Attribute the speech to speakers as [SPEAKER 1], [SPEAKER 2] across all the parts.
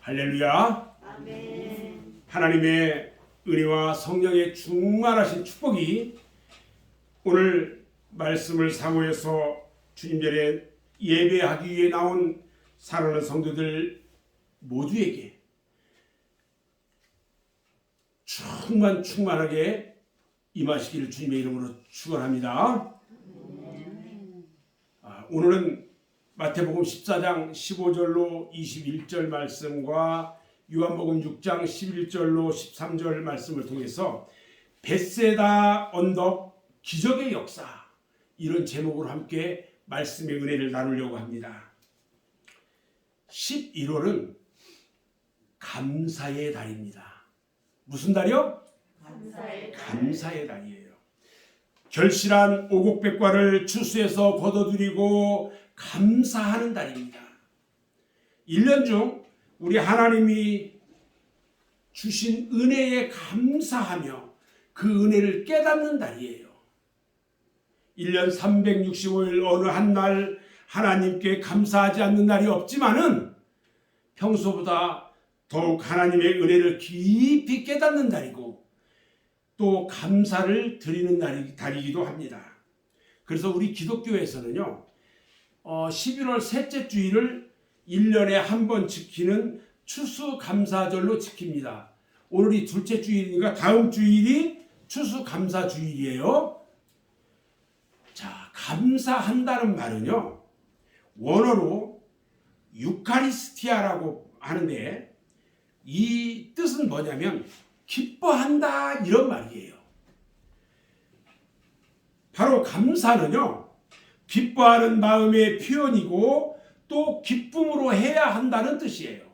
[SPEAKER 1] 할렐루야.
[SPEAKER 2] 아멘.
[SPEAKER 1] 하나님의 은혜와 성령의 충만하신 축복이 오늘 말씀을 사모해서 주님 전에 예배하기 위해 나온 사랑하는 성도들 모두에게 충만하게 임하시기를 주님의 이름으로 축원합니다. 오늘은 마태복음 14장 15절로 21절 말씀과 요한복음 6장 11절로 13절 말씀을 통해서 벳세다 언덕 기적의 역사, 이런 제목으로 함께 말씀의 은혜를 나누려고 합니다. 11월은 감사의 달입니다. 무슨 달이요? 감사의 달이에요. 결실한 오곡백과를 추수해서 거둬들이고 감사하는 달입니다. 1년 중 우리 하나님이 주신 은혜에 감사하며 그 은혜를 깨닫는 달이에요. 1년 365일 어느 한 날 하나님께 감사하지 않는 날이 없지만은 평소보다 더욱 하나님의 은혜를 깊이 깨닫는 달이고 또 감사를 드리는 달이기도 합니다. 그래서 우리 기독교에서는요, 11월 셋째 주일을 1년에 한 번 지키는 추수감사절로 지킵니다. 오늘이 둘째 주일이니까 다음 주일이 추수감사주일이에요. 자, 감사한다는 말은요, 원어로 유카리스티아라고 하는데 이 뜻은 뭐냐면 기뻐한다, 이런 말이에요. 바로 감사는요, 기뻐하는 마음의 표현이고 또 기쁨으로 해야 한다는 뜻이에요.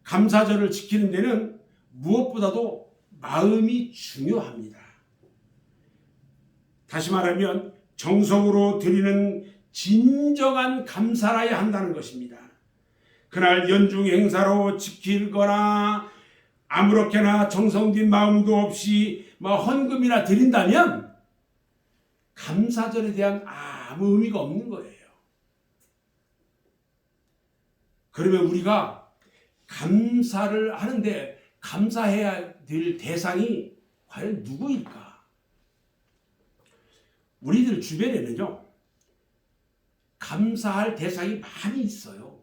[SPEAKER 1] 감사절을 지키는 데는 무엇보다도 마음이 중요합니다. 다시 말하면 정성으로 드리는 진정한 감사라야 한다는 것입니다. 그날 연중 행사로 지키거나 아무렇게나 정성된 마음도 없이 헌금이나 드린다면 감사절에 대한 아무 의미가 없는 거예요. 그러면 우리가 감사를 하는데 감사해야 될 대상이 과연 누구일까? 우리들 주변에는요, 감사할 대상이 많이 있어요.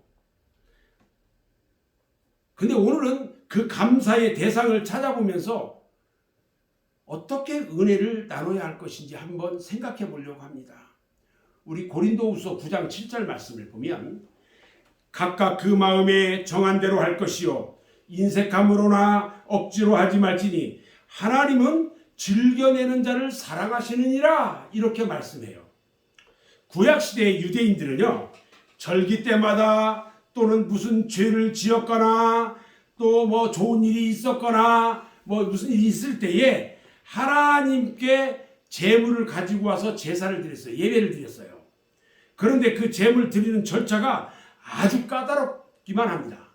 [SPEAKER 1] 근데 오늘은 그 감사의 대상을 찾아보면서 어떻게 은혜를 나눠야 할 것인지 한번 생각해 보려고 합니다. 우리 고린도후서 9장 7절 말씀을 보면 각각 그 마음에 정한 대로 할 것이요 인색함으로나 억지로 하지 말지니 하나님은 즐겨내는 자를 사랑하시느니라, 이렇게 말씀해요. 구약시대의 유대인들은요, 절기 때마다 또는 무슨 죄를 지었거나 또 좋은 일이 있었거나 무슨 일이 있을 때에 하나님께 제물을 가지고 와서 제사를 드렸어요. 예배를 드렸어요. 그런데 그 제물 드리는 절차가 아주 까다롭기만 합니다.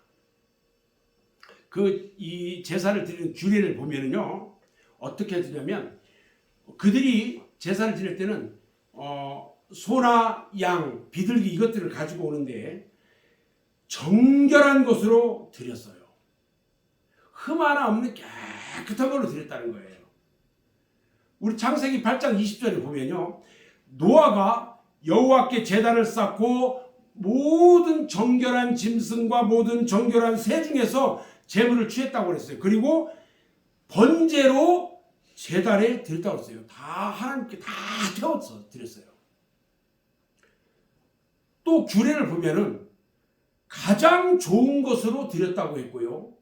[SPEAKER 1] 이 제사를 드리는 규례를 보면은요, 어떻게 드냐면 그들이 제사를 드릴 때는 소나 양, 비둘기 이것들을 가지고 오는데 정결한 것으로 드렸어요. 흠 하나 없는 깨끗한 걸로 드렸다는 거예요. 우리 창세기 8장 20절에 보면요, 노아가 여호와께 제단을 쌓고 모든 정결한 짐승과 모든 정결한 새 중에서 제물을 취했다고 그랬어요. 그리고 번제로 제단에 드렸다고 그랬어요. 다 하나님께 다 태워서 드렸어요. 또 규례를 보면은 가장 좋은 것으로 드렸다고 했고요,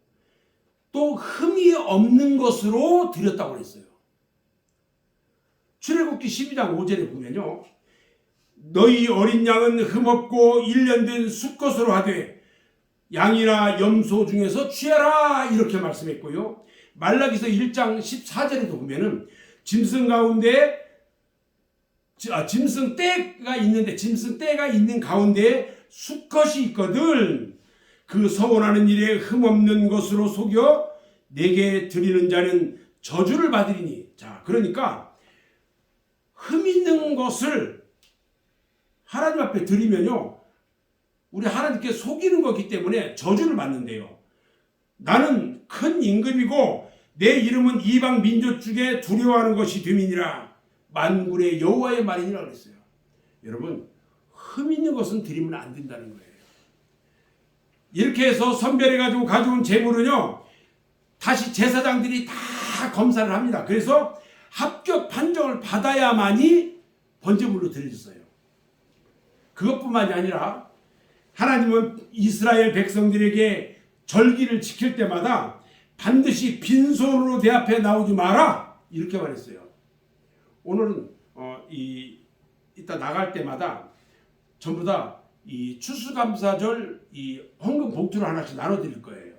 [SPEAKER 1] 또 흠이 없는 것으로 드렸다고 했어요. 출애굽기 12장 5절에 보면요, 너희 어린 양은 흠없고 1년 된 수컷으로 하되 양이나 염소 중에서 취하라, 이렇게 말씀했고요. 말라기서 1장 14절에도 보면은 짐승 떼가 있는 가운데 수컷이 있거든 그 서원하는 일에 흠없는 것으로 속여 내게 드리는 자는 저주를 받으리니. 자, 그러니까 흠 있는 것을 하나님 앞에 드리면요, 우리 하나님께 속이는 거기 때문에 저주를 받는데요. 나는 큰 임금이고 내 이름은 이방 민족 중에 두려워하는 것이 됨이니라. 만군의 여호와의 말이니라 그랬어요. 여러분, 흠 있는 것은 드리면 안 된다는 거예요. 이렇게 해서 선별해가지고 가져온 재물은요, 다시 제사장들이 다 검사를 합니다. 그래서 합격 판정을 받아야만이 번제물로 드려졌어요. 그것뿐만이 아니라 하나님은 이스라엘 백성들에게 절기를 지킬 때마다 반드시 빈손으로 내 앞에 나오지 마라 이렇게 말했어요. 오늘은 이따 나갈 때마다 전부 다 이 추수감사절 이 헌금 봉투를 하나씩 나눠드릴 거예요.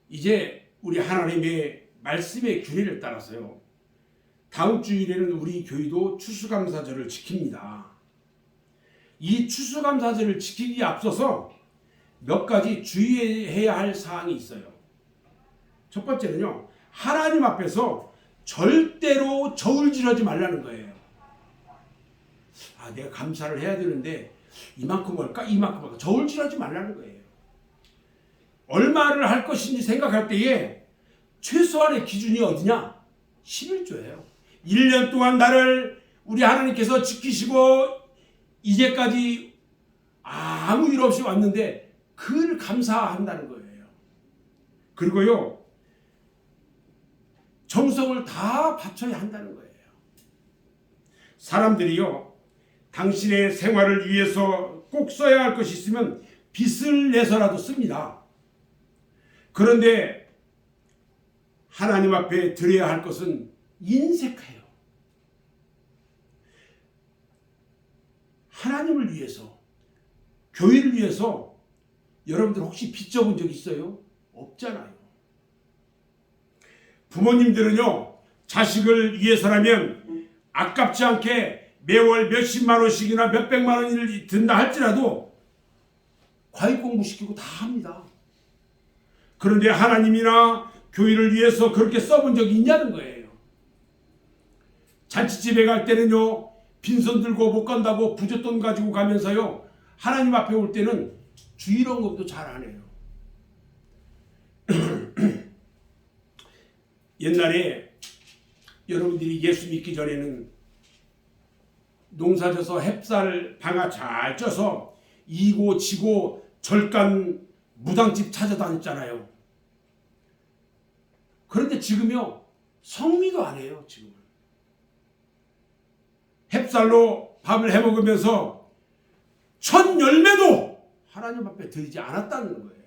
[SPEAKER 1] 이제 우리 하나님의 말씀의 규례를 따라서요, 다음 주일에는 우리 교회도 추수감사절을 지킵니다. 이 추수감사절을 지키기에 앞서서 몇 가지 주의해야 할 사항이 있어요. 첫 번째는요, 하나님 앞에서 절대로 저울질하지 말라는 거예요. 아, 내가 감사를 해야 되는데 이만큼 할까? 이만큼 할까? 저울질하지 말라는 거예요. 얼마를 할 것인지 생각할 때에 최소한의 기준이 어디냐? 11조예요. 1년 동안 나를 우리 하나님께서 지키시고 이제까지 아무 일 없이 왔는데 그를 감사한다는 거예요. 그리고요, 정성을 다 바쳐야 한다는 거예요. 사람들이요, 당신의 생활을 위해서 꼭 써야 할 것이 있으면 빚을 내서라도 씁니다. 그런데 하나님 앞에 드려야 할 것은 인색해요. 하나님을 위해서, 교회를 위해서 여러분들 혹시 빚 져본 적 있어요? 없잖아요. 부모님들은요, 자식을 위해서라면 아깝지 않게 매월 몇십만 원씩이나 몇백만 원을 든다 할지라도 과외 공부시키고 다 합니다. 그런데 하나님이나 교회를 위해서 그렇게 써본 적이 있냐는 거예요. 잔치집에 갈 때는요, 빈손 들고 못 간다고 부잣돈 가지고 가면서요, 하나님 앞에 올 때는 주일헌금도 잘 안 해요. 옛날에 여러분들이 예수 믿기 전에는 농사져서 햅쌀 방아 잘 쪄서 이고 지고 절간 무당집 찾아다녔잖아요. 그런데 지금요, 성미도 안 해요. 지금은 햅쌀로 밥을 해먹으면서 첫 열매도 하나님 앞에 드리지 않았다는 거예요.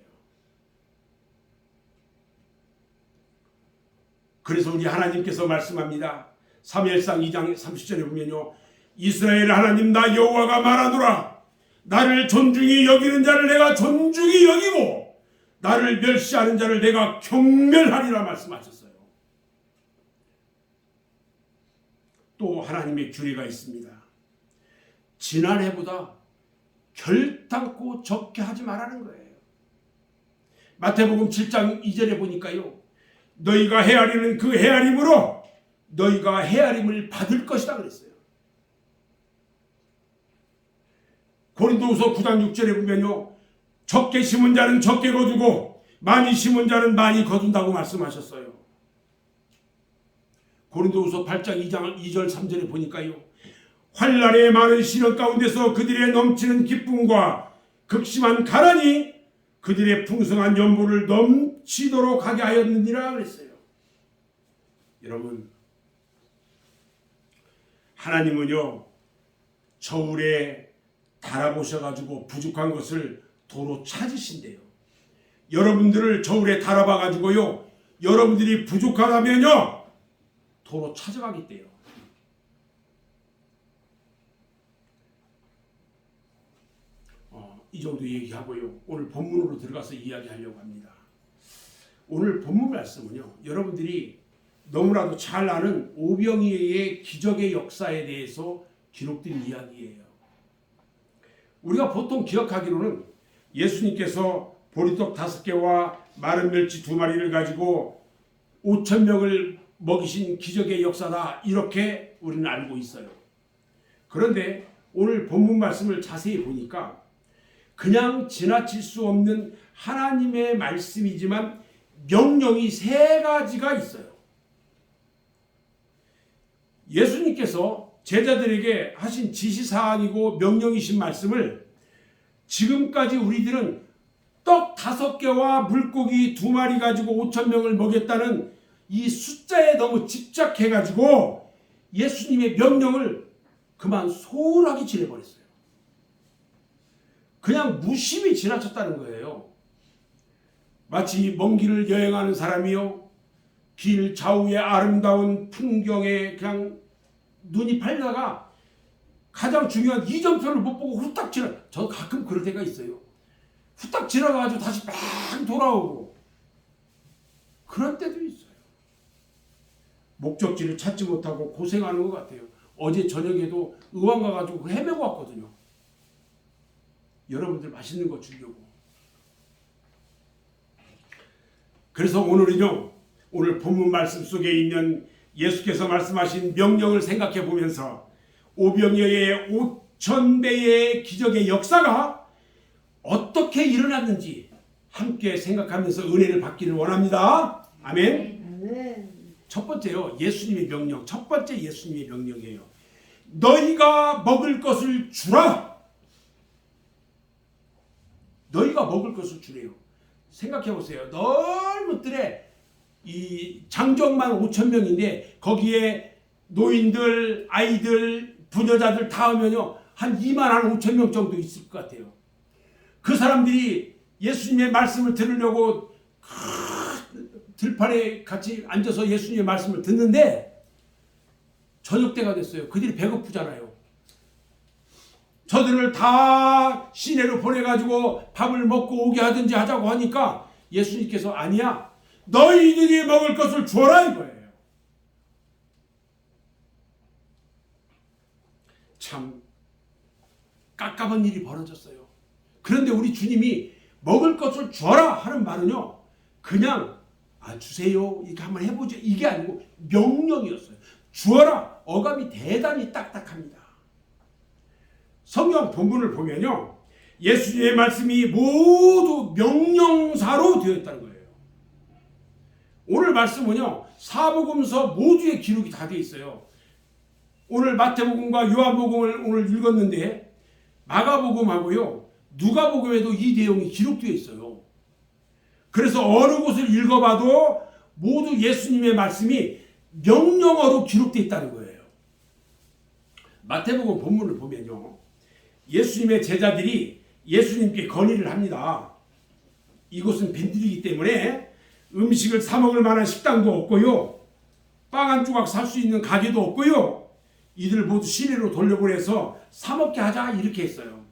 [SPEAKER 1] 그래서 우리 하나님께서 말씀합니다. 사무엘상 2장 30절에 보면요, 이스라엘 하나님 나 여호와가 말하노라. 나를 존중히 여기는 자를 내가 존중히 여기고 나를 멸시하는 자를 내가 경멸하리라 말씀하셨어요. 또 하나님의 규례가 있습니다. 지난해보다 결단코 적게 하지 말라는 거예요. 마태복음 7장 2절에 보니까요, 너희가 헤아리는 그 헤아림으로 너희가 헤아림을 받을 것이다 그랬어요. 고린도후서 9장 6절에 보면요, 적게 심은 자는 적게 거두고 많이 심은 자는 많이 거둔다고 말씀하셨어요. 고린도후서 8장 2절 3절에 보니까요, 환난의 많은 시련 가운데서 그들의 넘치는 기쁨과 극심한 가난이 그들의 풍성한 연보를 넘치도록 하게 하였느니라 그랬어요. 여러분, 하나님은요, 저울에 달아보셔가지고 부족한 것을 도로 찾으신대요. 여러분들을 저울에 달아봐가지고요, 여러분들이 부족하다면요, 도로 찾아가겠대요. 이 정도 얘기하고요, 오늘 본문으로 들어가서 이야기하려고 합니다. 오늘 본문 말씀은요, 여러분들이 너무나도 잘 아는 오병이어의 기적의 역사에 대해서 기록된 이야기예요. 우리가 보통 기억하기로는 예수님께서 보리떡 5개와 마른 멸치 2마리를 가지고 5,000명을 먹이신 기적의 역사다, 이렇게 우리는 알고 있어요. 그런데 오늘 본문 말씀을 자세히 보니까 그냥 지나칠 수 없는 하나님의 말씀이지만 명령이 세 가지가 있어요. 예수님께서 제자들에게 하신 지시사항이고 명령이신 말씀을 지금까지 우리들은 떡 5개와 물고기 2마리 가지고 5,000명을 먹였다는 이 숫자에 너무 집착해가지고 예수님의 명령을 그만 소홀하게 지내버렸어요. 그냥 무심히 지나쳤다는 거예요. 마치 먼 길을 여행하는 사람이요, 길 좌우의 아름다운 풍경에 그냥 눈이 팔다가 가장 중요한 이정표를 못 보고 후딱 지나. 저 가끔 그럴 때가 있어요. 후딱 지나가가지고 다시 막 돌아오고 그런 때도 있어요. 목적지를 찾지 못하고 고생하는 것 같아요. 어제 저녁에도 의왕 가가지고 헤매고 왔거든요. 여러분들 맛있는 거 주려고. 그래서 오늘은요, 오늘 본문 말씀 속에 있는 예수께서 말씀하신 명령을 생각해 보면서 오병이어의 5,000배의 기적의 역사가 어떻게 일어났는지 함께 생각하면서 은혜를 받기를 원합니다. 아멘. 첫 번째요, 예수님의 명령. 첫 번째 예수님의 명령이에요. 너희가 먹을 것을 주라. 너희가 먹을 것을 주래요. 생각해 보세요. 넓은 뜰에 이 장정만 5,000명인데 거기에 노인들, 아이들, 부녀자들 다 하면요 한 25,000명 정도 있을 것 같아요. 그 사람들이 예수님의 말씀을 들으려고 들판에 같이 앉아서 예수님의 말씀을 듣는데 저녁 때가 됐어요. 그들이 배고프잖아요. 저들을 다 시내로 보내가지고 밥을 먹고 오게 하든지 하자고 하니까 예수님께서 아니야, 너희들이 먹을 것을 주어라 이거예요. 참 깝깝한 일이 벌어졌어요. 그런데 우리 주님이 먹을 것을 주어라 하는 말은요, 그냥 주세요 이렇게 한번 해보죠 이게 아니고 명령이었어요. 주어라. 어감이 대단히 딱딱합니다. 성경 본문을 보면요, 예수님의 말씀이 모두 명령사로 되어 있다는 거예요. 오늘 말씀은요, 사복음서 모두의 기록이 다 되어 있어요. 오늘 마태복음과 요한복음을 오늘 읽었는데 마가복음하고요, 누가복음에도 이 내용이 기록되어 있어요. 그래서 어느 곳을 읽어봐도 모두 예수님의 말씀이 명령어로 기록되어 있다는 거예요. 마태복음 본문을 보면요, 예수님의 제자들이 예수님께 건의를 합니다. 이곳은 빈들이기 때문에 음식을 사 먹을 만한 식당도 없고요, 빵 한 조각 살 수 있는 가게도 없고요, 이들 모두 시내로 돌려보내서 사 먹게 하자 이렇게 했어요.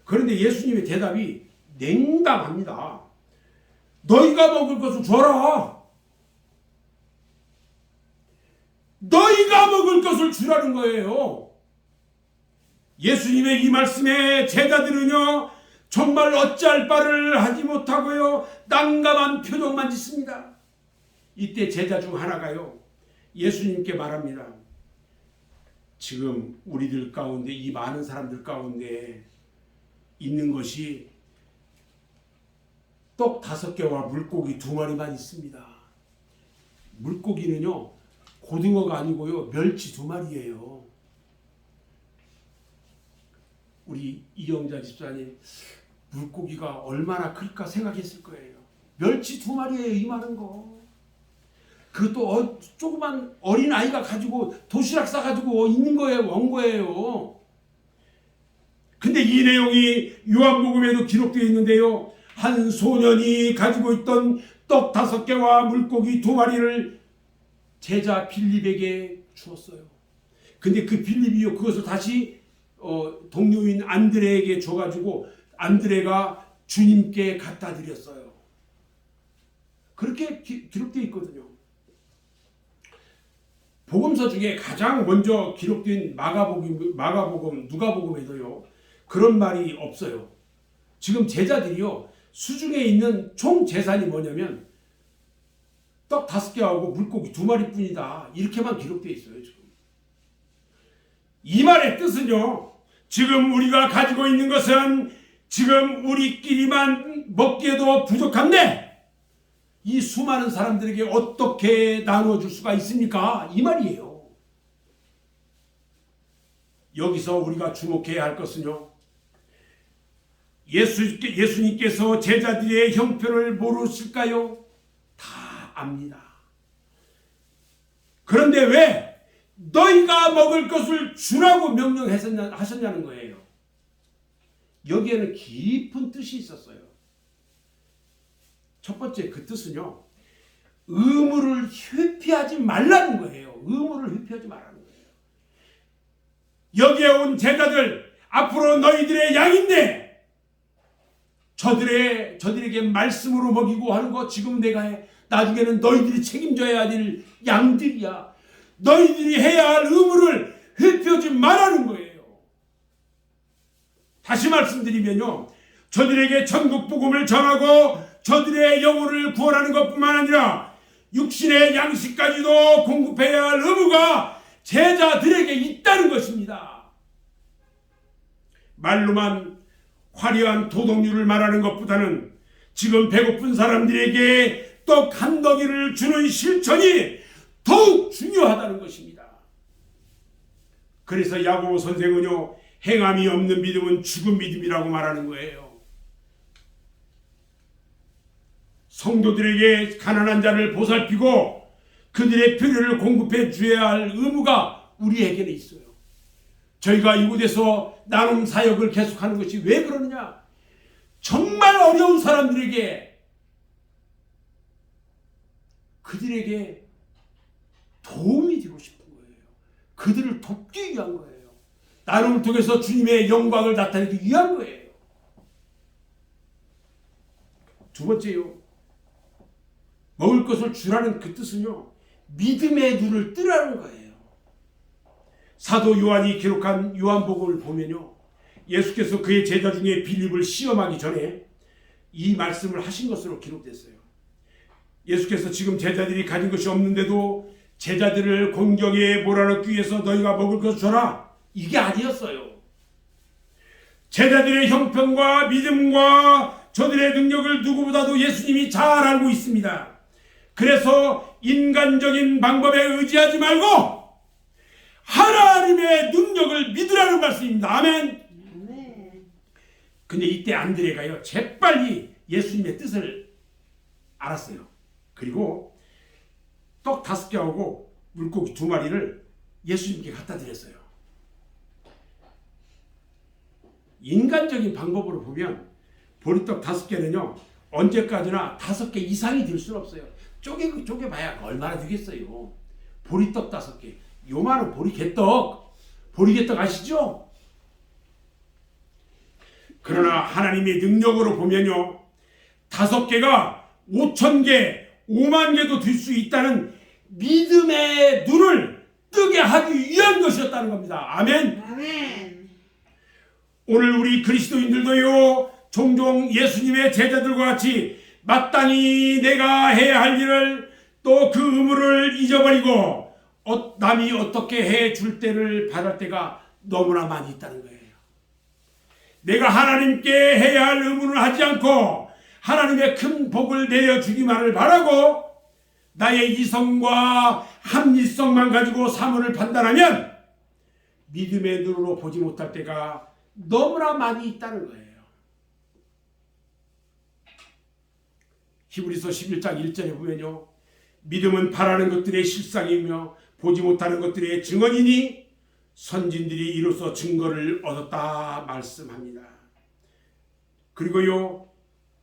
[SPEAKER 1] 그런데 예수님의 대답이 냉담합니다. 너희가 먹을 것을 줘라. 너희가 먹을 것을 주라는 거예요. 예수님의 이 말씀에 제자들은요 정말 어찌할 바를 하지 못하고요 난감한 표정만 짓습니다. 이때 제자 중 하나가요 예수님께 말합니다. 지금 우리들 가운데, 이 많은 사람들 가운데 있는 것이 떡 5개와 물고기 2마리만 있습니다. 물고기는요 고등어가 아니고요 멸치 2마리예요. 우리 이영자 집사님, 물고기가 얼마나 클까 생각했을 거예요. 멸치 2마리예요, 이 많은 거. 그것도 조그만 어린 아이가 가지고 도시락 싸가지고 있는 거예요, 온 거예요. 근데 이 내용이 요한복음에도 기록되어 있는데요, 한 소년이 가지고 있던 떡 5개와 물고기 2마리를 제자 빌립에게 주었어요. 근데 그 빌립이요 그것을 다시 동료인 안드레에게 줘가지고 안드레가 주님께 갖다 드렸어요. 그렇게 기록되어 있거든요. 복음서 중에 가장 먼저 기록된 마가복음, 누가복음에도요 그런 말이 없어요. 지금 제자들이요 수중에 있는 총 재산이 뭐냐면 떡 5개하고 물고기 2마리뿐이다 이렇게만 기록되어 있어요. 지금 이 말의 뜻은요, 지금 우리가 가지고 있는 것은 지금 우리끼리만 먹기에도 부족한데 이 수많은 사람들에게 어떻게 나눠줄 수가 있습니까? 이 말이에요. 여기서 우리가 주목해야 할 것은요, 예수님께서 제자들의 형편을 모르실까요? 다 압니다. 그런데 왜 너희가 먹을 것을 주라고 명령하셨냐는 거예요. 여기에는 깊은 뜻이 있었어요. 첫 번째 그 뜻은요, 의무를 회피하지 말라는 거예요. 의무를 회피하지 말라는 거예요. 여기에 온 제자들, 앞으로 너희들의 양인데 저들에게 말씀으로 먹이고 하는 거 지금 내가 해. 나중에는 너희들이 책임져야 될 양들이야. 너희들이 해야 할 의무를 회피하지 말라는 거예요. 다시 말씀드리면요, 저들에게 천국 복음을 전하고 저들의 영혼을 구원하는 것뿐만 아니라 육신의 양식까지도 공급해야 할 의무가 제자들에게 있다는 것입니다. 말로만 화려한 도덕률을 말하는 것보다는 지금 배고픈 사람들에게 떡 한 덩이를 주는 실천이 더욱 중요하다는 것입니다. 그래서 야고보 선생은요, 행함이 없는 믿음은 죽은 믿음이라고 말하는 거예요. 성도들에게 가난한 자를 보살피고 그들의 필요를 공급해 줘야 할 의무가 우리에게는 있어요. 저희가 이곳에서 나눔 사역을 계속하는 것이 왜 그러느냐? 정말 어려운 사람들에게, 그들에게 도움이 되고 싶은 거예요. 그들을 돕기 위한 거예요. 나눔을 통해서 주님의 영광을 나타내기 위한 거예요. 두 번째요, 먹을 것을 주라는 그 뜻은요, 믿음의 눈을 뜨라는 거예요. 사도 요한이 기록한 요한복음을 보면요, 예수께서 그의 제자 중에 빌립을 시험하기 전에 이 말씀을 하신 것으로 기록됐어요. 예수께서 지금 제자들이 가진 것이 없는데도 제자들을 공경에 몰아넣기 위해서 너희가 먹을 것을 줘라, 이게 아니었어요. 제자들의 형편과 믿음과 저들의 능력을 누구보다도 예수님이 잘 알고 있습니다. 그래서 인간적인 방법에 의지하지 말고 하나님의 능력을 믿으라는 말씀입니다. 아멘. 근데 이때 안드레가요, 재빨리 예수님의 뜻을 알았어요. 그리고 떡 5개하고 물고기 2마리를 예수님께 갖다 드렸어요. 인간적인 방법으로 보면 보리떡 5개는요, 언제까지나 5개 이상이 될 수는 없어요. 쪼개봐야 얼마나 되겠어요. 보리떡 5개, 요만한 보리개떡 아시죠? 그러나 하나님의 능력으로 보면요, 5개가 5,000개, 5만 개도 될 수 있다는 믿음의 눈을 뜨게 하기 위한 것이었다는 겁니다. 아멘.
[SPEAKER 2] 아멘.
[SPEAKER 1] 오늘 우리 그리스도인들도요, 종종 예수님의 제자들과 같이 마땅히 내가 해야 할 일을, 또 그 의무를 잊어버리고 남이 어떻게 해줄 때를 바랄 때가 너무나 많이 있다는 거예요. 내가 하나님께 해야 할 의무를 하지 않고 하나님의 큰 복을 내려주기만을 바라고 나의 이성과 합리성만 가지고 사물을 판단하면 믿음의 눈으로 보지 못할 때가 너무나 많이 있다는 거예요. 히브리서 11장 1절에 보면요, 믿음은 바라는 것들의 실상이며 보지 못하는 것들의 증언이니 선진들이 이로써 증거를 얻었다 말씀합니다. 그리고요,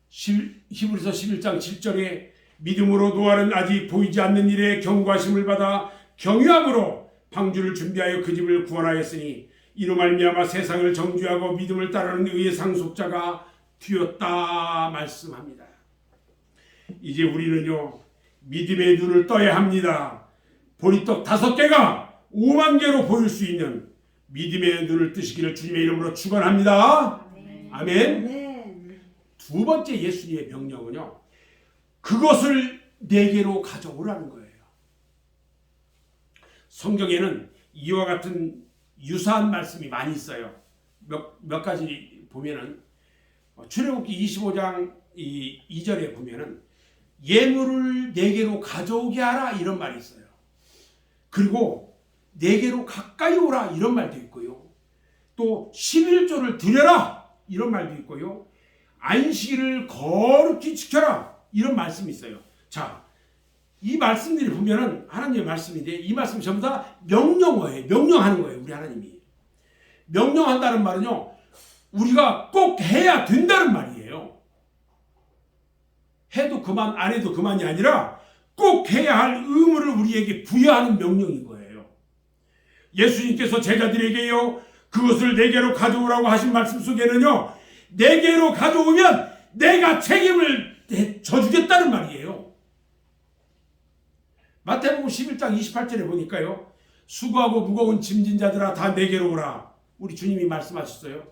[SPEAKER 1] 히브리서 11장 7절에 믿음으로 노아는 아직 보이지 않는 일에 경고하심을 받아 경유함으로 방주를 준비하여 그 집을 구원하였으니 이로 말미암아 세상을 정죄하고 믿음을 따르는 의의 상속자가 되었다 말씀합니다. 이제 우리는요, 믿음의 눈을 떠야 합니다. 보리떡 5개가 5만 개로 보일 수 있는 믿음의 눈을 뜨시기를 주님의 이름으로 축원합니다. 아멘.
[SPEAKER 2] 아멘.
[SPEAKER 1] 두 번째 예수님의 명령은요, 그것을 내게로 가져오라는 거예요. 성경에는 이와 같은 유사한 말씀이 많이 있어요. 몇 가지 보면은 출애굽기 25장 2절에 보면은 예물을 내게로 가져오게 하라 이런 말이 있어요. 그리고 내게로 가까이 오라 이런 말도 있고요. 또 11조를 드려라 이런 말도 있고요. 안식일을 거룩히 지켜라 이런 말씀이 있어요. 자, 이 말씀들이 보면은 하나님의 말씀인데 이 말씀이 전부 다 명령어예요. 명령하는 거예요. 우리 하나님이. 명령한다는 말은요. 우리가 꼭 해야 된다는 말이에요. 해도 그만 안 해도 그만이 아니라 꼭 해야 할 의무를 우리에게 부여하는 명령인 거예요. 예수님께서 제자들에게요. 그것을 내게로 가져오라고 하신 말씀 속에는요. 내게로 가져오면 내가 책임을 져주겠다는 말이에요. 마태복음 11장 28절에 보니까요. 수고하고 무거운 짐진 자들아 다 내게로 오라. 우리 주님이 말씀하셨어요.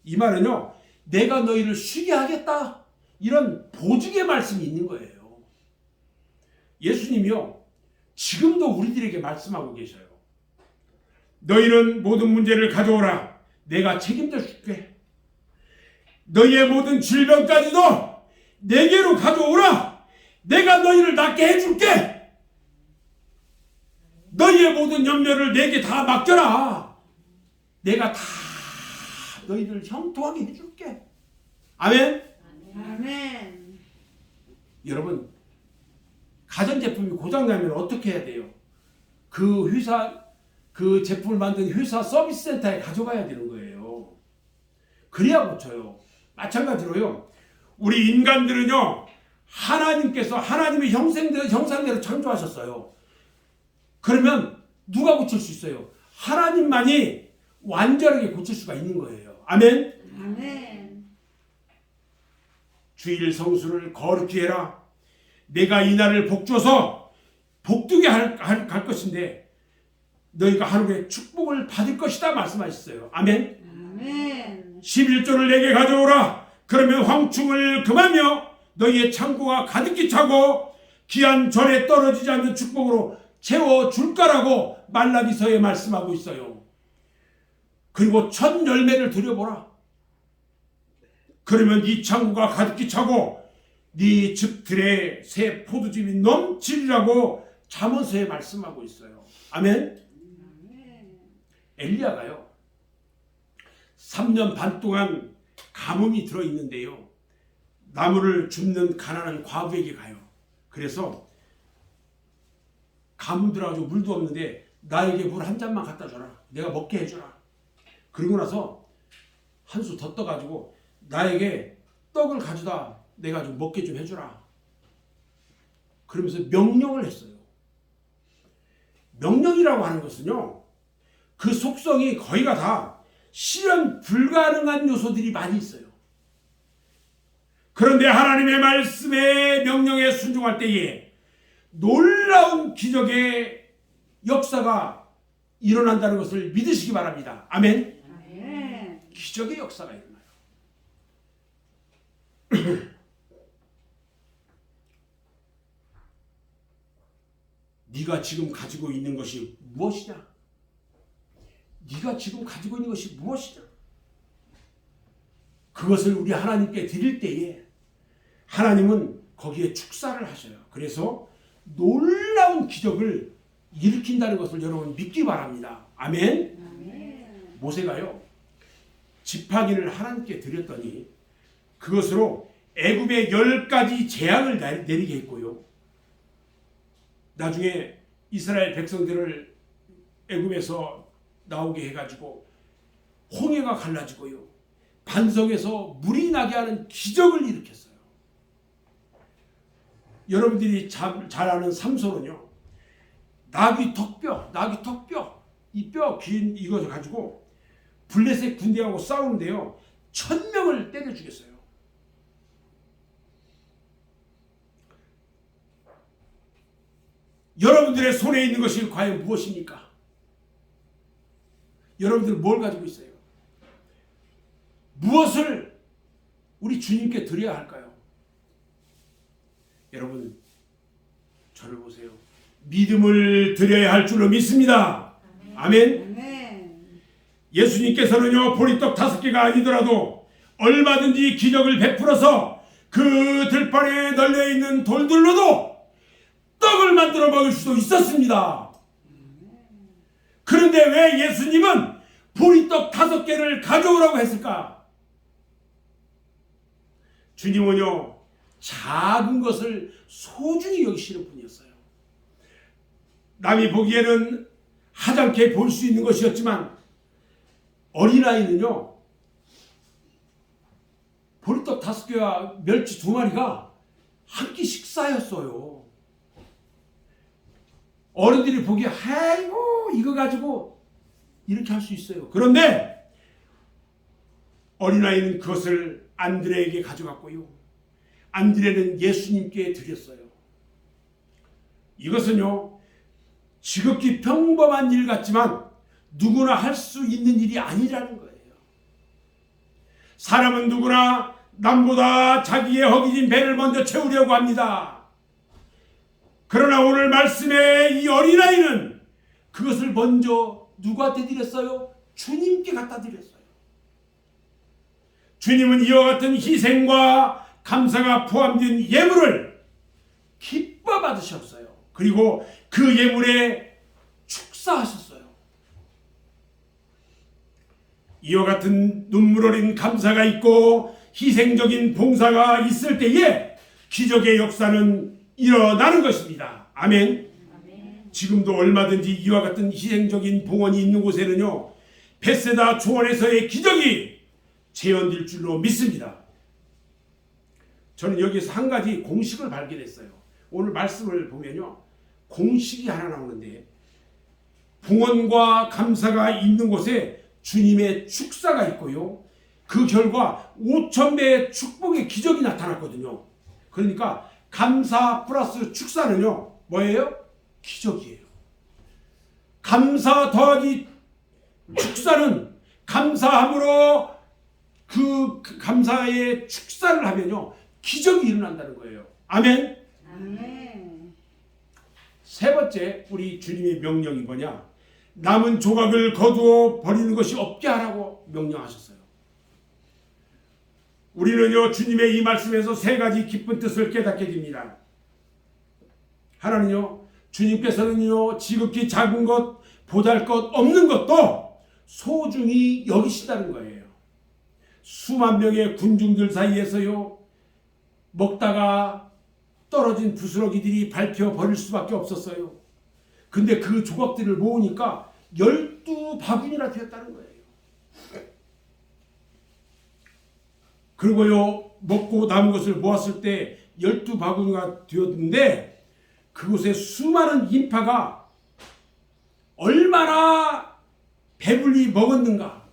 [SPEAKER 1] 이 말은요. 내가 너희를 쉬게 하겠다. 이런 보증의 말씀이 있는 거예요. 예수님이요. 지금도 우리들에게 말씀하고 계셔요. 너희는 모든 문제를 가져오라. 내가 책임져 줄게. 너희의 모든 질병까지도 내게로 가져오라. 내가 너희를 낫게 해줄게. 너희의 모든 염려를 내게 다 맡겨라. 내가 다 너희를 형통하게 해줄게. 아멘?
[SPEAKER 2] 아멘.
[SPEAKER 1] 여러분, 가전제품이 고장나면 어떻게 해야 돼요? 그 회사, 그 제품을 만든 회사 서비스 센터에 가져가야 되는 거예요. 그래야 고쳐요. 마찬가지로요. 우리 인간들은요. 하나님께서 하나님의 형상대로 창조하셨어요. 그러면 누가 고칠 수 있어요? 하나님만이 완전하게 고칠 수가 있는 거예요. 아멘?
[SPEAKER 2] 아멘.
[SPEAKER 1] 주일 성수를 거룩히 해라. 내가 이 날을 복줘서 복되게 할 것인데 너희가 하루에 축복을 받을 것이다 말씀하셨어요. 아멘?
[SPEAKER 2] 아멘.
[SPEAKER 1] 11조를 내게 가져오라. 그러면 황충을 금하며 너희의 창고가 가득히 차고 귀한 절에 떨어지지 않는 축복으로 채워줄 거라고 말라기서에 말씀하고 있어요. 그리고 첫 열매를 드려보라. 그러면 네 창고가 가득히 차고 네 즙들에 새 포도즙이 넘치리라고 잠언서에 말씀하고 있어요. 아멘? 엘리야가요. 3년 반 동안 가뭄이 들어있는데요. 나무를 줍는 가난한 과부에게 가요. 그래서 가뭄 들어가지고 물도 없는데 나에게 물 한 잔만 갖다 줘라. 내가 먹게 해줘라. 그리고 나서 한 수 더 떠가지고 나에게 떡을 가져다 내가 좀 먹게 좀 해주라. 그러면서 명령을 했어요. 명령이라고 하는 것은요. 그 속성이 거의가 다 실현 불가능한 요소들이 많이 있어요. 그런데 하나님의 말씀에 명령에 순종할 때에 놀라운 기적의 역사가 일어난다는 것을 믿으시기 바랍니다. 아멘?
[SPEAKER 2] 아멘.
[SPEAKER 1] 기적의 역사가 일어나요. 네가 지금 가지고 있는 것이 무엇이냐? 네가 지금 가지고 있는 것이 무엇이냐? 그것을 우리 하나님께 드릴 때에 하나님은 거기에 축사를 하셔요. 그래서 놀라운 기적을 일으킨다는 것을 여러분 믿기 바랍니다. 아멘?
[SPEAKER 2] 아멘.
[SPEAKER 1] 모세가요. 지팡이를 하나님께 드렸더니 그것으로 애굽에 10가지 재앙을 내리게 했고요. 나중에 이스라엘 백성들을 애굽에서 나오게 해가지고 홍해가 갈라지고요. 반석에서 물이 나게 하는 기적을 일으켰어요. 여러분들이 잘 아는 삼손은요. 나귀 턱뼈 이 뼈 긴 이것을 가지고 블레셋 군대하고 싸우는데요. 1000명을 때려 죽였어요. 여러분들의 손에 있는 것이 과연 무엇입니까? 여러분들 뭘 가지고 있어요? 무엇을 우리 주님께 드려야 할까요? 여러분, 저를 보세요. 믿음을 드려야 할 줄로 믿습니다. 아멘.
[SPEAKER 2] 아멘.
[SPEAKER 1] 예수님께서는요, 보리떡 5개가 아니더라도 얼마든지 기적을 베풀어서 그 들판에 널려있는 돌들로도 떡을 만들어 먹을 수도 있었습니다. 그런데 왜 예수님은 보리떡 5개를 가져오라고 했을까? 주님은요, 작은 것을 소중히 여기시는 분이었어요. 남이 보기에는 하찮게 볼 수 있는 것이었지만 어린아이는요, 보리떡 5개와 멸치 2마리가 한 끼 식사였어요. 어른들이 보기에 아이고 이거 가지고 이렇게 할 수 있어요. 그런데 어린아이는 그것을 안드레에게 가져갔고요, 안드레는 예수님께 드렸어요. 이것은요, 지극히 평범한 일 같지만 누구나 할 수 있는 일이 아니라는 거예요. 사람은 누구나 남보다 자기의 허기진 배를 먼저 채우려고 합니다. 그러나 오늘 말씀의 이 어린아이는 그것을 먼저 누구한테 드렸어요? 주님께 갖다 드렸어요. 주님은 이와 같은 희생과 감사가 포함된 예물을 기뻐 받으셨어요. 그리고 그 예물에 축사하셨어요. 이와 같은 눈물 어린 감사가 있고 희생적인 봉사가 있을 때에 기적의 역사는 일어나는 것입니다. 아멘.
[SPEAKER 2] 아멘.
[SPEAKER 1] 지금도 얼마든지 이와 같은 희생적인 봉헌이 있는 곳에는요, 벳세다 초원에서의 기적이 재현될 줄로 믿습니다. 저는 여기서 한 가지 공식을 발견했어요. 오늘 말씀을 보면요, 공식이 하나 나오는데, 봉헌과 감사가 있는 곳에 주님의 축사가 있고요, 그 결과 5,000배의 축복의 기적이 나타났거든요. 그러니까 감사 플러스 축사는요, 뭐예요? 기적이에요. 감사 더하기 축사는 감사함으로 그 감사의 축사를 하면요, 기적이 일어난다는 거예요. 아멘.
[SPEAKER 2] 아멘.
[SPEAKER 1] 세 번째, 우리 주님의 명령이 뭐냐? 남은 조각을 거두어 버리는 것이 없게 하라고 명령하셨어요. 우리는요, 주님의 이 말씀에서 세 가지 깊은 뜻을 깨닫게 됩니다. 하나는요, 주님께서는요, 지극히 작은 것, 보잘것 없는 것도 소중히 여기신다는 거예요. 수만 명의 군중들 사이에서요, 먹다가 떨어진 부스러기들이 밟혀 버릴 수밖에 없었어요. 근데 그 조각들을 모으니까 12바구니나 되었다는 거예요. 그리고요, 먹고 남은 것을 모았을 때 12바구니가 되었는데, 그곳에 수많은 인파가 얼마나 배불리 먹었는가,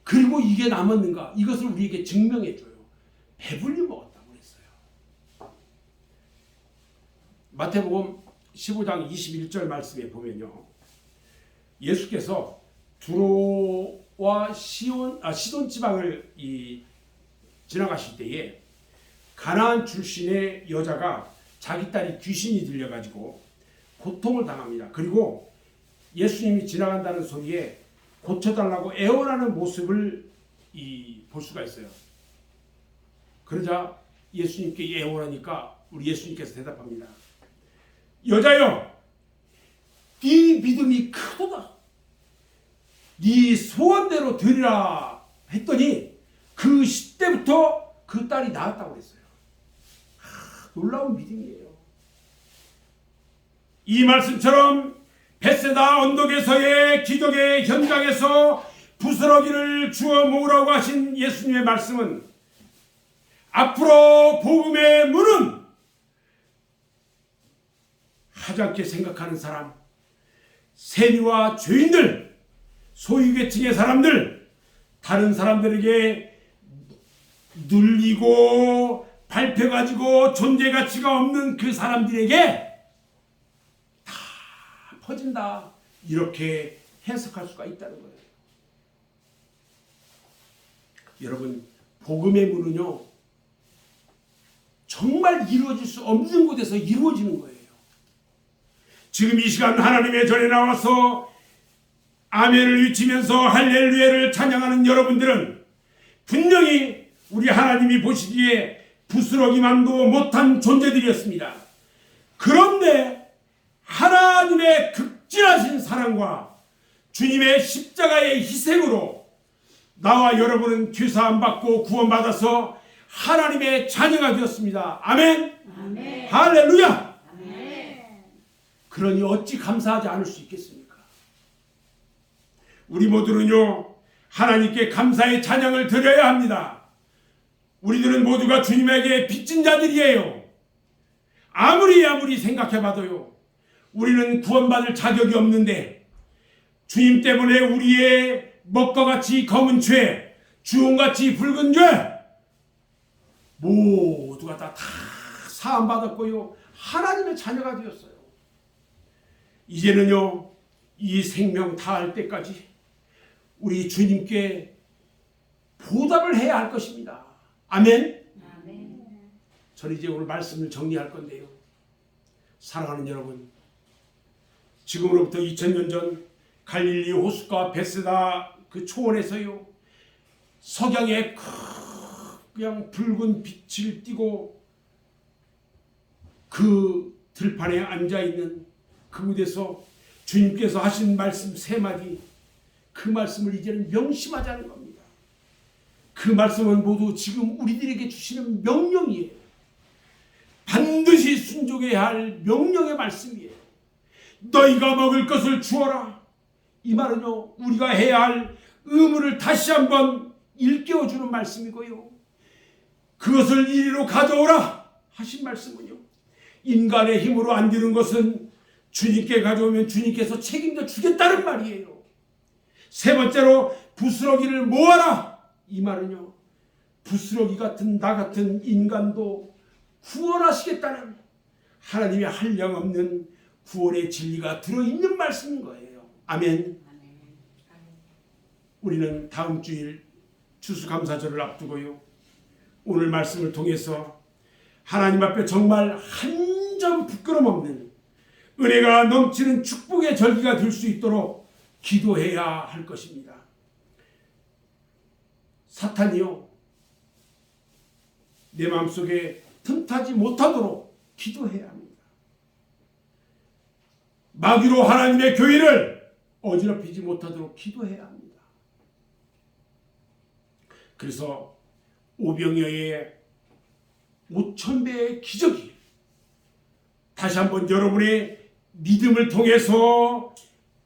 [SPEAKER 1] 그리고 이게 남았는가, 이것을 우리에게 증명해줘요. 배불리 먹었다고 그랬어요. 마태복음 15장 21절 말씀에 보면요, 예수께서 두로와 시돈 지방을 지나가실 때에 가나안 출신의 여자가 자기 딸이 귀신이 들려가지고 고통을 당합니다. 그리고 예수님이 지나간다는 소리에 고쳐달라고 애원하는 모습을 볼 수가 있어요. 그러자 예수님께 애원하니까 우리 예수님께서 대답합니다. 여자여, 네 믿음이 크도다. 네 소원대로 되리라 했더니 그 시대부터 그 딸이 나았다고 했어요. 놀라운 믿음이에요. 이 말씀처럼 벳세다 언덕에서의 기적의 현장에서 부스러기를 주워 모으라고 하신 예수님의 말씀은 앞으로 복음의 문은 하찮게 생각하는 사람, 세리와 죄인들, 소유계층의 사람들, 다른 사람들에게 눌리고 밟혀가지고 존재가치가 없는 그 사람들에게 다 퍼진다, 이렇게 해석할 수가 있다는 거예요. 여러분, 복음의 문은요, 정말 이루어질 수 없는 곳에서 이루어지는 거예요. 지금 이 시간 하나님의 전에 나와서 아멘을 외치면서 할렐루야를 찬양하는 여러분들은 분명히 우리 하나님이 보시기에 부스러기만도 못한 존재들이었습니다. 그런데 하나님의 극진하신 사랑과 주님의 십자가의 희생으로 나와 여러분은 죄사함 받고 구원받아서 하나님의 자녀가 되었습니다. 아멘.
[SPEAKER 2] 아멘.
[SPEAKER 1] 할렐루야.
[SPEAKER 2] 아멘.
[SPEAKER 1] 그러니 어찌 감사하지 않을 수 있겠습니까? 우리 모두는요, 하나님께 감사의 찬양을 드려야 합니다. 우리들은 모두가 주님에게 빚진 자들이에요. 아무리 생각해봐도요, 우리는 구원받을 자격이 없는데 주님 때문에 우리의 먹과 같이 검은 죄, 주홍같이 붉은 죄 모두가 다 사함받았고요, 하나님의 자녀가 되었어요. 이제는요, 이 생명 다할 때까지 우리 주님께 보답을 해야 할 것입니다. 아멘.
[SPEAKER 2] 아멘.
[SPEAKER 1] 저는 이제 오늘 말씀을 정리할 건데요, 사랑하는 여러분, 지금으로부터 2000년 전 갈릴리 호숫가 베세다 그 초원에서요, 석양에 그냥 붉은 빛을 띠고 그 들판에 앉아있는 그곳에서 주님께서 하신 말씀 3마디, 그 말씀을 이제는 명심하자는 겁니다. 그 말씀은 모두 지금 우리들에게 주시는 명령이에요. 반드시 순종해야 할 명령의 말씀이에요. 너희가 먹을 것을 주어라. 이 말은요, 우리가 해야 할 의무를 다시 한번 일깨워주는 말씀이고요, 그것을 이리로 가져오라 하신 말씀은요, 인간의 힘으로 안 되는 것은 주님께 가져오면 주님께서 책임져 주겠다는 말이에요. 3번째로 부스러기를 모아라. 이 말은요, 부스러기 같은 나 같은 인간도 구원하시겠다는 하나님의 한량없는 구원의 진리가 들어있는 말씀인 거예요. 아멘. 우리는 다음 주일 추수감사절을 앞두고요, 오늘 말씀을 통해서 하나님 앞에 정말 한 점 부끄럼 없는 은혜가 넘치는 축복의 절기가 될 수 있도록 기도해야 할 것입니다. 사탄이요, 내 마음속에 틈타지 못하도록 기도해야 합니다. 마귀로 하나님의 교회를 어지럽히지 못하도록 기도해야 합니다. 그래서 오병이어의 5,000배의 기적이 다시 한번 여러분의 믿음을 통해서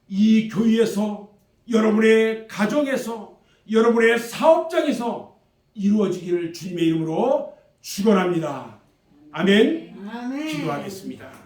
[SPEAKER 1] 이 교회에서, 여러분의 가정에서, 여러분의 사업장에서 이루어지기를 주님의 이름으로 축원합니다. 아멘.
[SPEAKER 2] 아멘.
[SPEAKER 1] 기도하겠습니다.